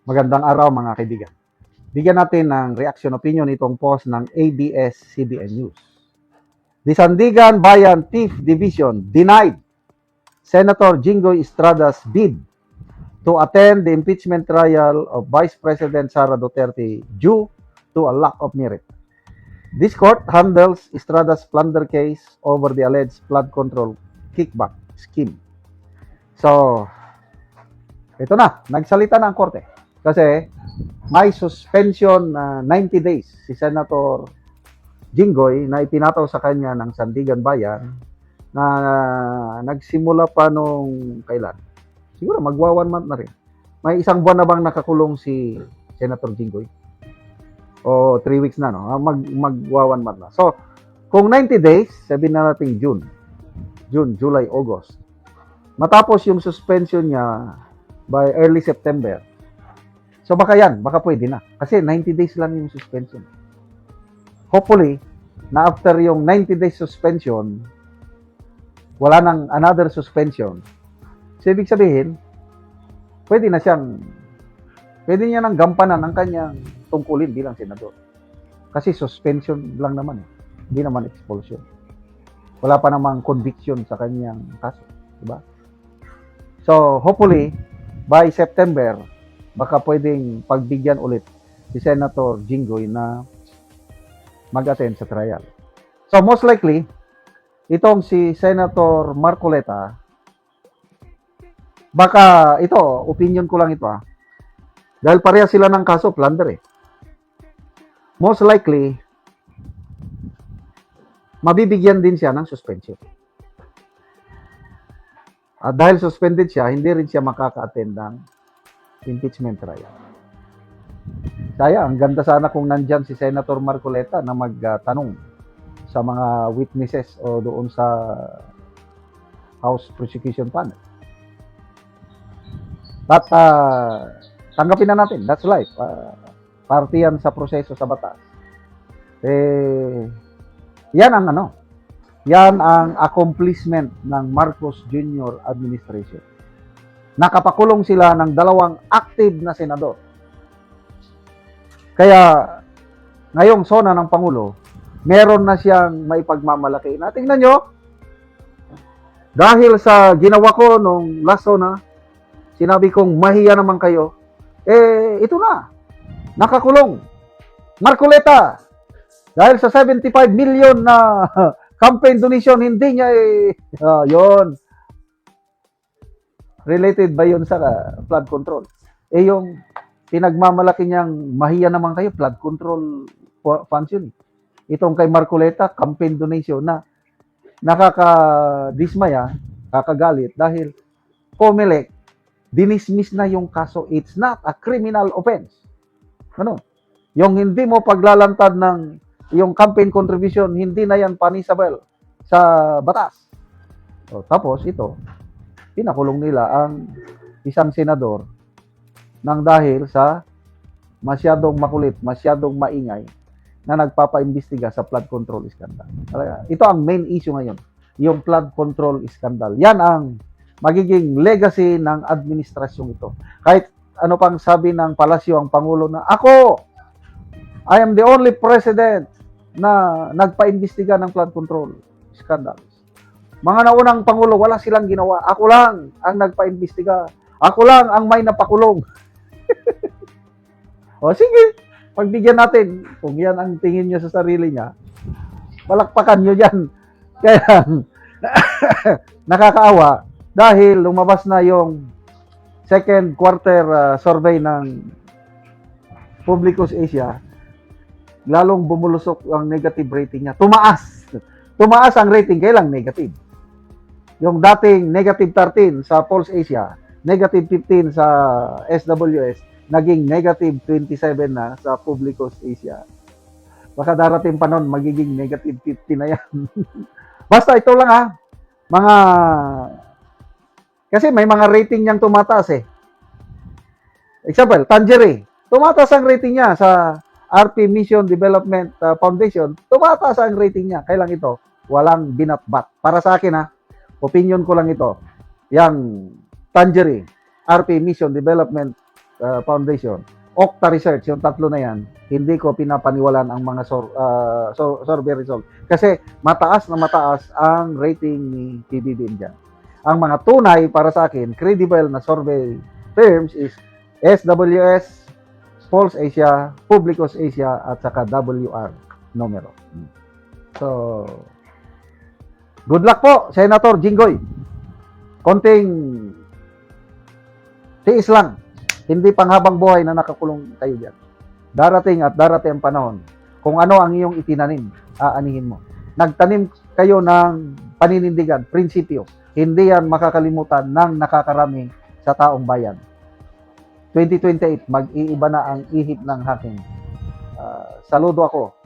Magandang araw mga kaibigan. Bigyan natin ng reaction opinion itong post ng ABS-CBN News. The Sandigan Bayan 5th Division denied Senator Jinggoy Estrada's bid to attend the impeachment trial of Vice President Sara Duterte due to a lack of merit. This court handles Estrada's plunder case over the alleged flood control kickback scheme. So, ito na, nagsalita na ang korte. Kasi may suspension na 90 days si Senator Jinggoy na ipinataw sa kanya ng Sandigan Bayan na nagsimula pa nung kailan? Siguro magwa 1 month na rin. May isang buwan na bang nakakulong si Senator Jinggoy? O 3 weeks na, no? Magwa 1 month na. So, kung 90 days, sabihin na natin June, July, August. Matapos yung suspension niya by early September. So baka pwede na. Kasi 90 days lang yung suspension. Hopefully, na after yung 90 days suspension, wala nang another suspension. So ibig sabihin, pwede niya nang gampanan ang kanyang tungkulin bilang senador. Kasi suspension lang naman. Hindi naman expulsion. Wala pa namang conviction sa kanyang kaso. Diba? So hopefully, by September, baka pwedeng pagbigyan ulit si Senator Jinggoy na mag-attend sa trial. So most likely, itong si Senator Marcoleta, baka ito, opinion ko lang ito dahil pareha sila ng kaso, plunder Most likely, mabibigyan din siya ng suspension. At dahil suspended siya, hindi rin siya makaka-attend ng impeachment trial. Ang ganda sana kung nandyan si Senator Marcoleta na magtanong sa mga witnesses o doon sa House Prosecution Panel. But tanggapin na natin, that's life. Parte yan sa proseso sa batas. Yan ang accomplishment ng Marcos Jr. administration. Nakapakulong sila ng 2 active na senador. Kaya, ngayong sona ng Pangulo, meron na siyang maipagmamalaki. Tingnan nyo, dahil sa ginawa ko nung last sona, sinabi kong mahiya naman kayo, ito na, nakakulong. Marcoleta, dahil sa 75 million na campaign donation, hindi niya yon. Related ba yun sa flood control? Yung pinagmamalaki niyang mahiya naman kayo, flood control funds yun. Itong kay Marcoleta, campaign donation na nakakadismaya, kakagalit dahil COMELEC, dinismiss na yung kaso. It's not a criminal offense. Yung hindi mo paglalantad ng yung campaign contribution, hindi na yan punishable sa batas. Tapos ito, pinakulong nila ang isang senador nang dahil sa masyadong makulit, masyadong maingay na nagpapaimbestiga sa flood control scandal. Ito ang main issue ngayon, yung flood control scandal. Yan ang magiging legacy ng administrasyong ito. Kahit ano pang sabi ng palasyo ang Pangulo na, I am the only president na nagpaimbestiga ng flood control scandal. Mga naunang Pangulo, wala silang ginawa. Ako lang ang nagpaimbestiga. Ako lang ang may napakulong. Sige, pagbigyan natin. Kung yan ang tingin nyo sa sarili niya, palakpakan nyo dyan. Kaya, nakakaawa dahil lumabas na yung second quarter survey ng Publicus Asia, lalong bumulusok ang negative rating niya. Tumaas ang rating, kailang negative. Yung dating negative 13 sa Pulse Asia, negative 15 sa SWS, naging negative 27 na sa Publicus Asia. Baka darating pa nun, magiging negative 50 na yan. Basta ito lang kasi may mga rating niyang tumataas Example, Tangerine. Tumataas ang rating niya sa RP Mission Development Foundation. Tumataas ang rating niya. Kailang ito, walang binatbat. Para sa akin opinion ko lang ito. Yang Tangerine, RP Mission Development Foundation, Okta Research, yung tatlo na yan, hindi ko pinapaniwalaan ang mga survey result. Kasi mataas na mataas ang rating ni PBBM dyan. Ang mga tunay para sa akin, credible na survey firms is SWS, Pulse Asia, Publicus Asia, at saka WR Numero. So, good luck po, Senator Jinggoy. Konting tiis lang. Hindi panghabang buhay na nakakulong kayo dyan. Darating ang panahon. Kung ano ang iyong itinanim, aanihin mo. Nagtanim kayo ng paninindigan, prinsipyo. Hindi yan makakalimutan ng nakakarami sa taong bayan. 2028, mag-iiba na ang ihip ng hangin. Saludo ako.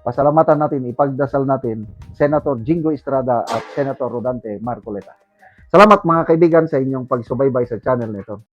Pasalamatan natin, ipagdasal natin, Senator Jinggoy Estrada at Senator Rodante Marcoleta. Salamat mga kaibigan sa inyong pagsubaybay sa channel nito.